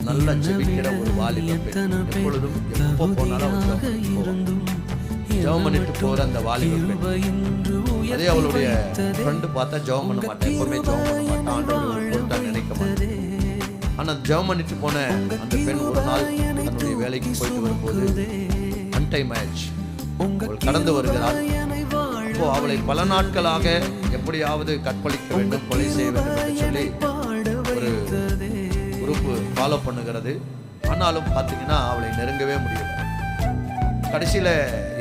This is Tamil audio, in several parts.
நல்லா ஜெபிக்கிற ஒரு வாலிப பெண். எப்பொழுதும் எப்போ போனாலும் ஜெபம் பண்ணிட்டு போற அந்த வாலிப பெண். அதே அவளுடைய ஃப்ரெண்டு பார்த்தா ஜெபம் பண்ண மாட்டேன், எப்பவுமே ஜெபம் பண்ண மாட்டான், ஆண்டவர் பொருட்டா நினைக்க மாட்டேன். ஆனா ஜெபம் பண்ணிட்டு போன அந்த பெண் ஒரு நாள் தன்னுடைய வேலைக்கு போயிட்டு வரும்போது அன்டைம் ஆயிடுச்சு. அவள் கடந்து வருகிறாள். அப்போ அவளை பல நாட்களாக எப்படியாவது கற்பழிக்க வேண்டும், கொலை செய்ய வேண்டும் என்று சொல்லி ஒரு குரூப் ஃபாலோ பண்ணுகிறது. ஆனாலும் பார்த்தீங்கன்னா அவளை நெருங்கவே முடியல. கடைசியில்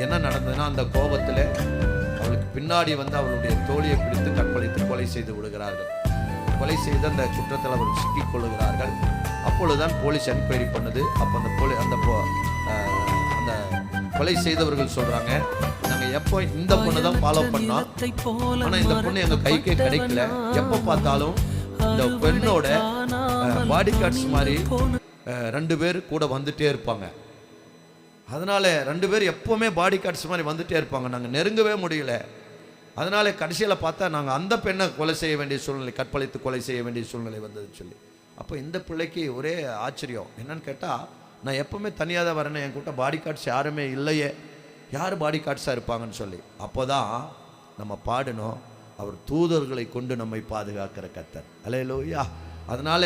என்ன நடந்ததுன்னா, அந்த கோபத்தில் அவளுக்கு பின்னாடி வந்து அவளுடைய தோழியை பிடித்து கற்பழித்து கொலை செய்து விடுகிறார்கள். கொலை செய்து அந்த குற்றத்தில் அவர் சிக்கிக் கொள்ளுகிறார்கள். அப்பொழுதுதான் போலீஸ் என்கொயரி பண்ணுது. அப்போ அந்த கொலை செய்தவர்கள் சொல்றாங்க, நாங்கள் எப்போ இந்த பொண்ணு தான் ஃபாலோ பண்ணோம், ஆனால் இந்த பொண்ணு எங்கள் கைக்கே கிடைக்கல. எப்போ பார்த்தாலும் இந்த பெண்ணோட பாடி கார்ட்ஸ் மாதிரி 2 பேர் கூட வந்துட்டே இருப்பாங்க. அதனால 2 பேர் எப்போவுமே பாடி கார்ட்ஸ் மாதிரி வந்துட்டே இருப்பாங்க. நாங்கள் நெருங்கவே முடியல. அதனால கடைசியில் பார்த்தா நாங்கள் அந்த பெண்ணை கொலை செய்ய வேண்டிய சூழ்நிலை, கற்பழித்து கொலை செய்ய வேண்டிய சூழ்நிலை வந்ததுன்னு சொல்லி. அப்போ இந்த பிள்ளைக்கு ஒரே ஆச்சரியம். என்னன்னு கேட்டால், நான் எப்போவுமே தனியாக தான் வரேன்னு, என் கூட்ட பாடி கார்ட்ஸ் யாருமே இல்லையே, யார் பாடி கார்ட்ஸாக இருப்பாங்கன்னு சொல்லி. அப்போ தான் நம்ம பாடணும், அவர் தூதர்களை கொண்டு நம்மை பாதுகாக்கிற கர்த்தர். அல்லேலூயா. அதனால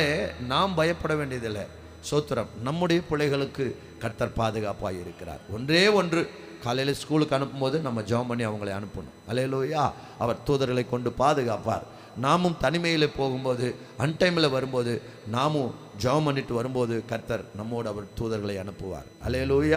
நாம் பயப்பட வேண்டியதில்லை. சோத்திரம். நம்முடைய பிள்ளைகளுக்கு கர்த்தர் பாதுகாப்பாக இருக்கிறார். ஒன்றே ஒன்று, காலையில் ஸ்கூலுக்கு அனுப்பும்போது நம்ம ஜெபம் பண்ணி அவங்களை அனுப்பணும். அல்லேலூயா. அவர் தூதர்களை கொண்டு பாதுகாப்பார். நாமும் தனிமையில் போகும்போது, அன்டைமில் வரும்போது, நாமும் ஜெபம் பண்ணிட்டு வரும்போது கர்த்தர் நம்மோடு அவர் தூதர்களை அனுப்புவார். அல்லேலூயா.